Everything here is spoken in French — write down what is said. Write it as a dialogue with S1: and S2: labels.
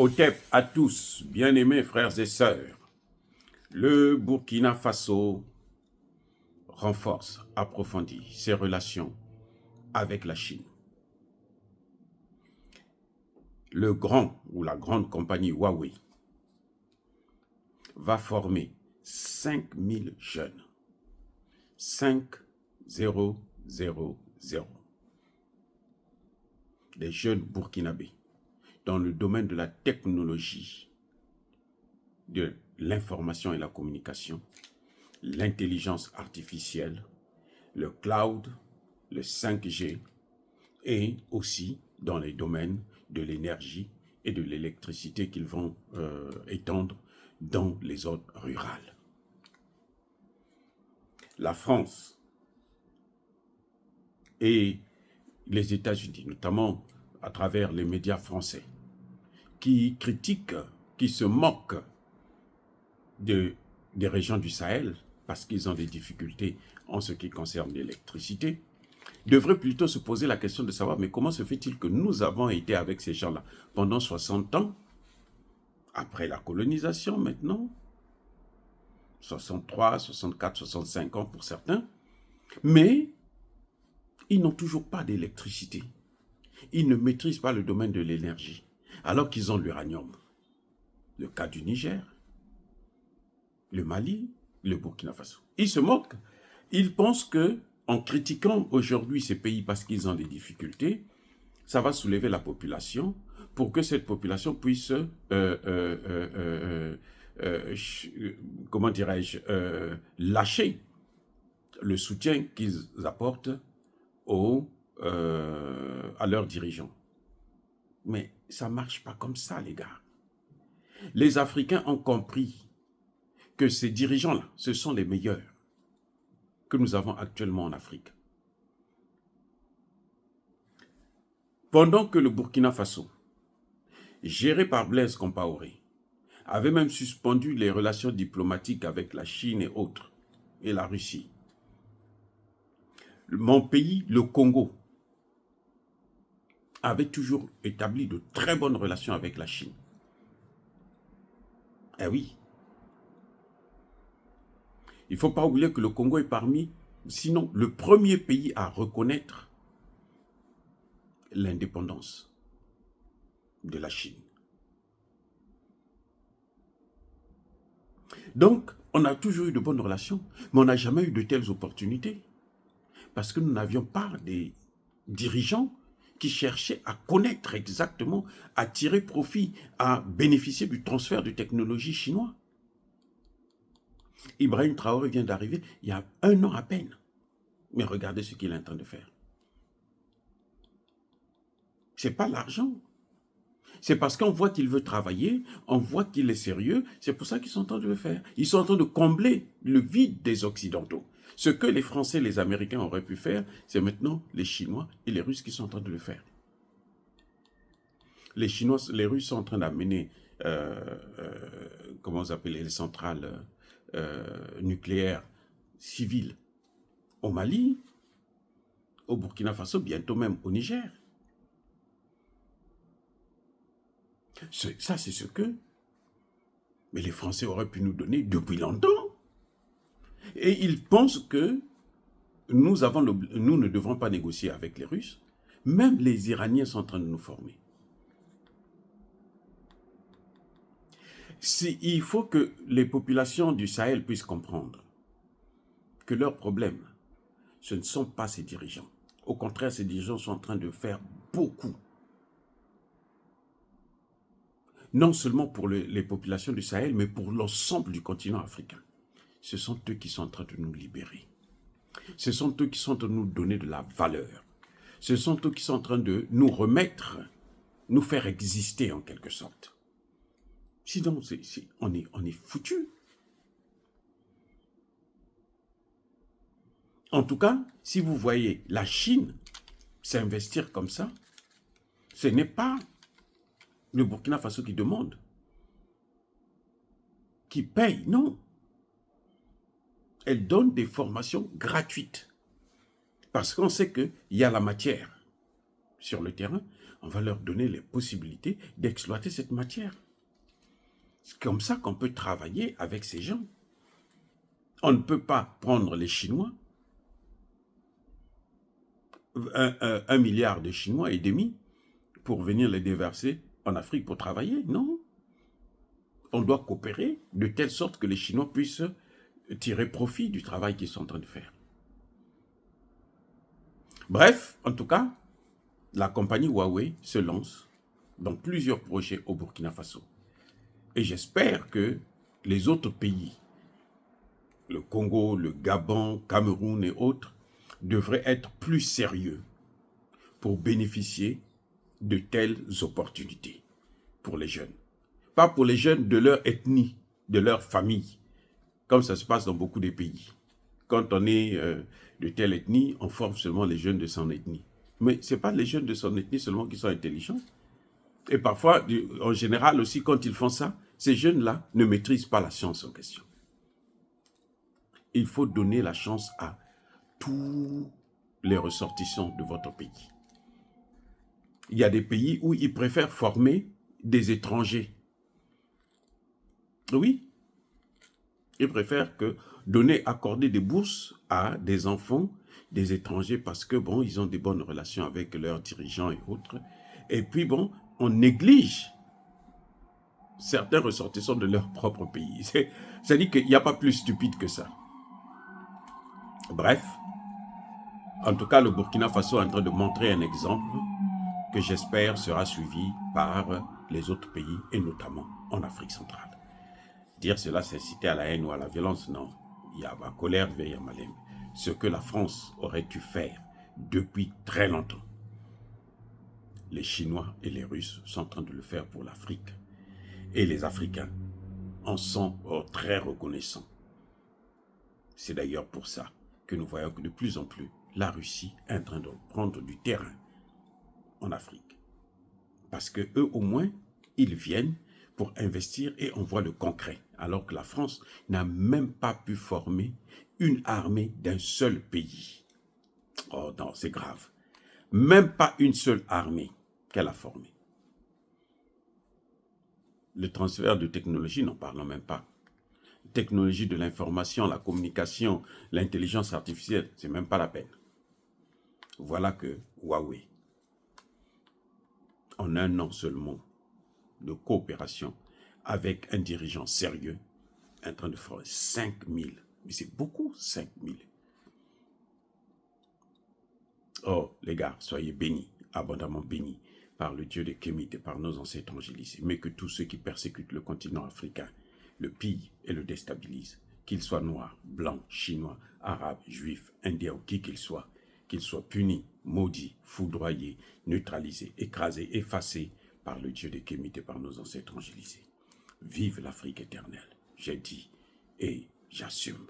S1: Otep à tous, bien-aimés frères et sœurs, le Burkina Faso renforce, approfondit ses relations avec la Chine. Le grand ou la grande compagnie Huawei va former 5000 jeunes. 5000. Des jeunes burkinabés dans le domaine de la technologie, de l'information et la communication, l'intelligence artificielle, le cloud, le 5G et aussi dans les domaines de l'énergie et de l'électricité qu'ils vont étendre dans les zones rurales. La France et les États-Unis, notamment à travers les médias français, qui critiquent, qui se moquent des régions du Sahel parce qu'ils ont des difficultés en ce qui concerne l'électricité, devraient plutôt se poser la question de savoir, mais comment se fait-il que nous avons été avec ces gens-là pendant 60 ans, après la colonisation maintenant, 63, 64, 65 ans pour certains, mais ils n'ont toujours pas d'électricité. Ils ne maîtrisent pas le domaine de l'énergie, alors qu'ils ont l'uranium. Le cas du Niger, le Mali, le Burkina Faso. Ils se moquent. Ils pensent que, en critiquant aujourd'hui ces pays parce qu'ils ont des difficultés, ça va soulever la population pour que cette population puisse, comment dirais-je, lâcher le soutien qu'ils apportent à leurs dirigeants. Mais ça ne marche pas comme ça, les gars. Les Africains ont compris que ces dirigeants-là, ce sont les meilleurs que nous avons actuellement en Afrique. Pendant que le Burkina Faso, géré par Blaise Compaoré, avait même suspendu les relations diplomatiques avec la Chine et autres, et la Russie, mon pays, le Congo, avait toujours établi de très bonnes relations avec la Chine. Eh oui. Il ne faut pas oublier que le Congo est parmi, sinon le premier pays à reconnaître l'indépendance de la Chine. Donc, on a toujours eu de bonnes relations, mais on n'a jamais eu de telles opportunités. Parce que nous n'avions pas des dirigeants qui cherchaient à connaître exactement, à tirer profit, à bénéficier du transfert de technologie chinois. Ibrahim Traoré vient d'arriver il y a 1 an à peine. Mais regardez ce qu'il est en train de faire. Ce n'est pas l'argent. C'est parce qu'on voit qu'il veut travailler, on voit qu'il est sérieux, c'est pour ça qu'ils sont en train de le faire. Ils sont en train de combler le vide des Occidentaux. Ce que les Français et les Américains auraient pu faire, c'est maintenant les Chinois et les Russes qui sont en train de le faire. Les Russes sont en train d'amener, comment vous appelez, les centrales nucléaires civiles au Mali, au Burkina Faso, bientôt même au Niger. Ça, c'est ce que mais les Français auraient pu nous donner depuis longtemps. Et ils pensent que nous ne devons pas négocier avec les Russes. Même les Iraniens sont en train de nous former. Il faut que les populations du Sahel puissent comprendre que leurs problèmes, ce ne sont pas ces dirigeants. Au contraire, ces dirigeants sont en train de faire beaucoup. Non seulement pour les populations du Sahel, mais pour l'ensemble du continent africain. Ce sont eux qui sont en train de nous libérer. Ce sont eux qui sont en train de nous donner de la valeur. Ce sont eux qui sont en train de nous remettre, nous faire exister en quelque sorte. Sinon, on est foutus. En tout cas, si vous voyez la Chine s'investir comme ça, ce n'est pas le Burkina Faso qui demande, qui paye, non. Elle donne des formations gratuites. Parce qu'on sait qu'il y a la matière sur le terrain, on va leur donner les possibilités d'exploiter cette matière. C'est comme ça qu'on peut travailler avec ces gens. On ne peut pas prendre les Chinois, 1 milliard de Chinois et demi, pour venir les déverser en Afrique pour travailler. Non. On doit coopérer de telle sorte que les Chinois puissent tirer profit du travail qu'ils sont en train de faire. Bref, en tout cas, la compagnie Huawei se lance dans plusieurs projets au Burkina Faso. Et j'espère que les autres pays, le Congo, le Gabon, Cameroun et autres, devraient être plus sérieux pour bénéficier de telles opportunités pour les jeunes. Pas pour les jeunes de leur ethnie, de leur famille, comme ça se passe dans beaucoup de pays. Quand on est de telle ethnie, on forme seulement les jeunes de son ethnie. Mais ce n'est pas les jeunes de son ethnie seulement qui sont intelligents. Et parfois, en général aussi, quand ils font ça, ces jeunes-là ne maîtrisent pas la science en question. Il faut donner la chance à tous les ressortissants de votre pays. Il y a des pays où ils préfèrent former des étrangers. Oui, ils préfèrent accorder des bourses à des enfants, des étrangers, parce que, bon, ils ont des bonnes relations avec leurs dirigeants et autres. Et puis, bon, on néglige certains ressortissants de leur propre pays. C'est-à-dire qu'il n'y a pas plus stupide que ça. Bref, en tout cas, le Burkina Faso est en train de montrer un exemple que j'espère sera suivi par les autres pays, et notamment en Afrique centrale. Dire cela, c'est inciter à la haine ou à la violence, non. Il y a ma colère, veille à ma lèvre. Ce que la France aurait dû faire depuis très longtemps. Les Chinois et les Russes sont en train de le faire pour l'Afrique. Et les Africains en sont très reconnaissants. C'est d'ailleurs pour ça que nous voyons que de plus en plus, la Russie est en train de prendre du terrain en Afrique. Parce que eux, au moins, ils viennent pour investir et on voit le concret. Alors que la France n'a même pas pu former une armée d'un seul pays. Oh non, c'est grave. Même pas une seule armée qu'elle a formée. Le transfert de technologie, n'en parlons même pas. Technologie de l'information, la communication, l'intelligence artificielle, c'est même pas la peine. Voilà que Huawei, en 1 an seulement de coopération avec un dirigeant sérieux, est en train de faire 5000. Mais c'est beaucoup, 5000. Oh, les gars, soyez bénis, abondamment bénis par le Dieu des Kémites et par nos ancêtres angélisés, mais que tous ceux qui persécutent le continent africain le pillent et le déstabilisent, qu'ils soient noirs, blancs, chinois, arabes, juifs, indiens ou qui qu'ils soient punis, maudits, foudroyés, neutralisés, écrasés, effacés par le Dieu des Kémites et par nos ancêtres angélisés. Vive l'Afrique éternelle, j'ai dit et j'assume.